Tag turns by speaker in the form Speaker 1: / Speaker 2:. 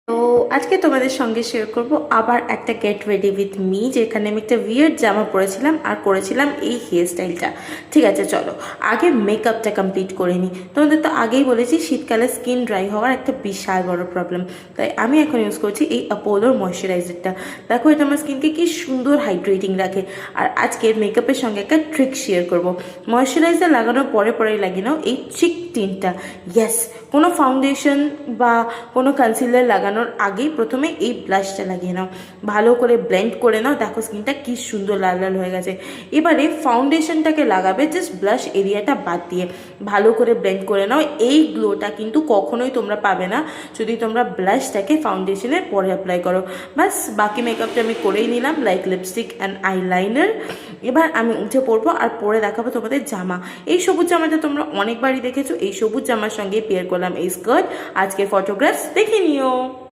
Speaker 1: তো আজকে তোমাদের সঙ্গে শেয়ার করব আবার একটা গেট রেডি উইথ মি, যেখানে আমি একটা উইয়ার্ড জামা পরেছিলাম আর করেছিলাম এই হেয়ার স্টাইলটা। ঠিক আছে, চলো আগে মেকআপটা কমপ্লিট করে নিই। তোমাদের তো আগেই বলেছি শীতকালে স্কিন ড্রাই হওয়ার একটা বিশাল বড় প্রবলেম, তাই আমি এখন ইউজ করছি এই অ্যাপোলোর ময়শ্চারাইজারটা। দেখো এটা আমার স্কিনকে কি সুন্দর হাইড্রেটিং রাখে। আর আজকে মেকআপের সঙ্গে একটা ট্রিক শেয়ার করব। ময়শ্চারাইজার লাগানোর পরে পরেই লাগিয়ে নাও এই চিক টিনটা। ইয়েস, কোনো ফাউন্ডেশন বা কোনো কনসিলার লাগানোর আগেই প্রথমে এই ব্লাশটা লাগিয়ে নাও, ভালো করে ব্লেন্ড করে নাও। দেখো স্কিনটা কি সুন্দর লাল লাল হয়ে গেছে। এবারে ফাউন্ডেশনটাকে লাগাবে জাস্ট ব্লাশ এরিয়াটা বাদ দিয়ে, ভালো করে ব্লেন্ড করে নাও। এই গ্লোটা কিন্তু কখনোই তোমরা পাবে না যদি তোমরা ব্লাশটাকে ফাউন্ডেশনের পরে অ্যাপ্লাই করো। বাস বাকি মেকআপটা আমি করেই নিলাম, লাইক লিপস্টিক অ্যান্ড আইলাইনার। এবার আমি উঠে পড়বো আর পরে দেখাবো তোমাদের জামা। এই সবুজ জামাটা তোমরা অনেকবারই দেখেছো, এই সবুজ জামার সঙ্গে পেয়ার করলাম এই স্কার্ট। আজকে ফটোগ্রাফস দেখে নিও।